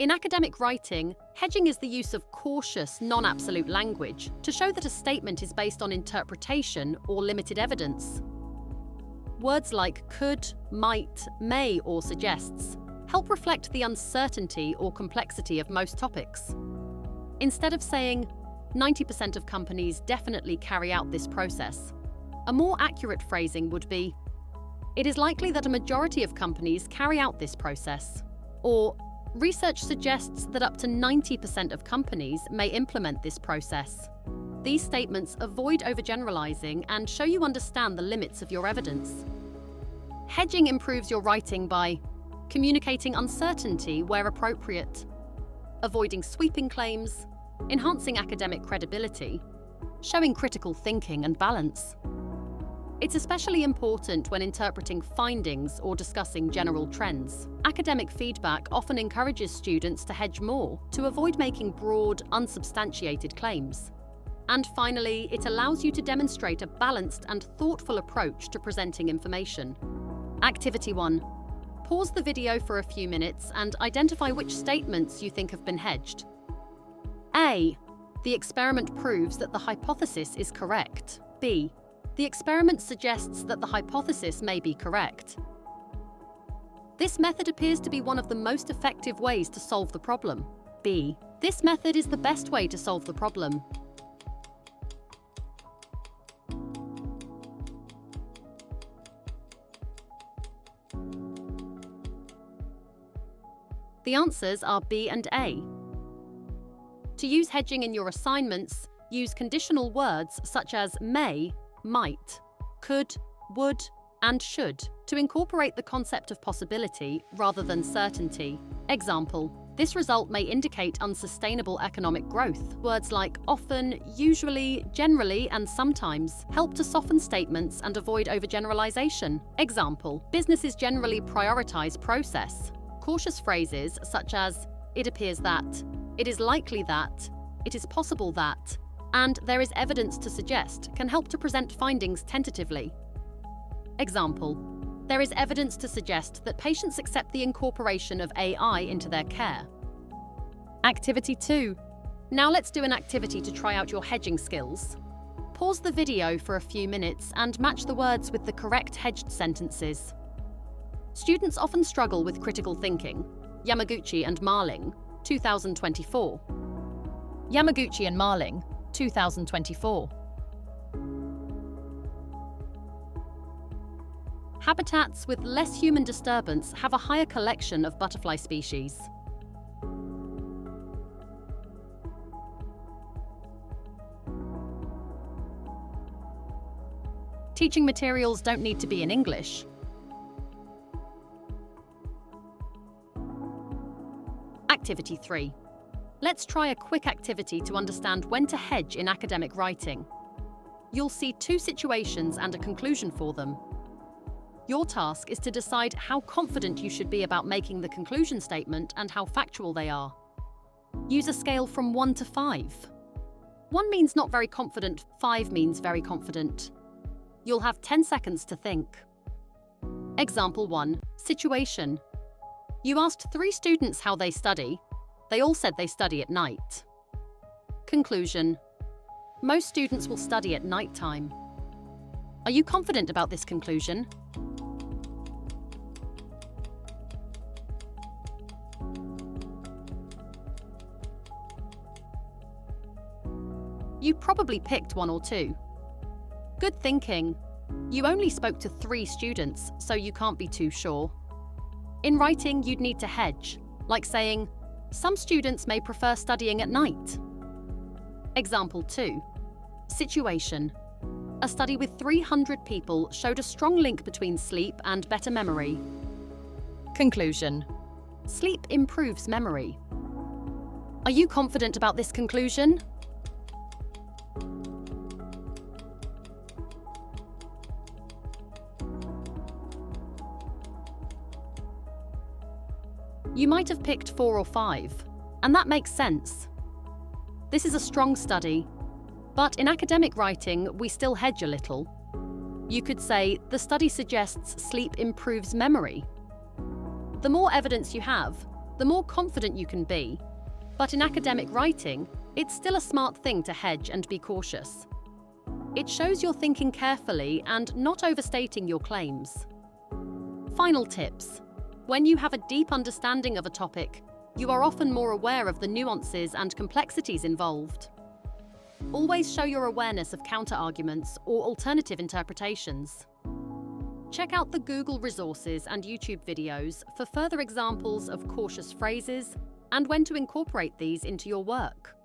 In academic writing, hedging is the use of cautious, non-absolute language to show that a statement is based on interpretation or limited evidence. Words like could, might, may, or suggests help reflect the uncertainty or complexity of most topics. Instead of saying, 90% of companies definitely carry out this process, a more accurate phrasing would be, it is likely that a majority of companies carry out this process, or research suggests that up to 90% of companies may implement this process. These statements avoid overgeneralizing and show you understand the limits of your evidence. Hedging improves your writing by communicating uncertainty where appropriate, avoiding sweeping claims, enhancing academic credibility, showing critical thinking and balance. It's especially important when interpreting findings or discussing general trends. Academic feedback often encourages students to hedge more to avoid making broad, unsubstantiated claims. And finally, it allows you to demonstrate a balanced and thoughtful approach to presenting information. Activity 1. Pause the video for a few minutes and identify which statements you think have been hedged. A. The experiment proves that the hypothesis is correct. B. The experiment suggests that the hypothesis may be correct. This method appears to be one of the most effective ways to solve the problem. B. This method is the best way to solve the problem. The answers are B and A. To use hedging in your assignments, use conditional words such as may, might, could, would, and should to incorporate the concept of possibility rather than certainty. Example, this result may indicate unsustainable economic growth. Words like often, usually, generally, and sometimes help to soften statements and avoid overgeneralization. Example, businesses generally prioritize process. Cautious phrases such as it appears that, it is likely that, it is possible that, and there is evidence to suggest can help to present findings tentatively. Example, there is evidence to suggest that patients accept the incorporation of AI into their care. Activity 2. Now let's do an activity to try out your hedging skills. Pause the video for a few minutes and match the words with the correct hedged sentences. Students often struggle with critical thinking. Yamaguchi and Marling, 2024. Yamaguchi and Marling, 2024. Habitats with less human disturbance have a higher collection of butterfly species. Teaching materials don't need to be in English. Activity 3. Let's try a quick activity to understand when to hedge in academic writing. You'll see two situations and a conclusion for them. Your task is to decide how confident you should be about making the conclusion statement and how factual they are. Use a scale from 1 to 5. 1 means not very confident, 5 means very confident. You'll have 10 seconds to think. Example 1. Situation. You asked 3 students how they study. They all said they study at night. Conclusion. Most students will study at night time. Are you confident about this conclusion? You probably picked 1 or 2. Good thinking. You only spoke to 3 students, so you can't be too sure. In writing, you'd need to hedge, like saying, some students may prefer studying at night. Example 2. Situation. A study with 300 people showed a strong link between sleep and better memory. Conclusion. Sleep improves memory. Are you confident about this conclusion? You might have picked 4 or 5, and that makes sense. This is a strong study, but in academic writing, we still hedge a little. You could say, the study suggests sleep improves memory. The more evidence you have, the more confident you can be. But in academic writing, it's still a smart thing to hedge and be cautious. It shows you're thinking carefully and not overstating your claims. Final tips. When you have a deep understanding of a topic, you are often more aware of the nuances and complexities involved. Always show your awareness of counter-arguments or alternative interpretations. Check out the Google resources and YouTube videos for further examples of cautious phrases and when to incorporate these into your work.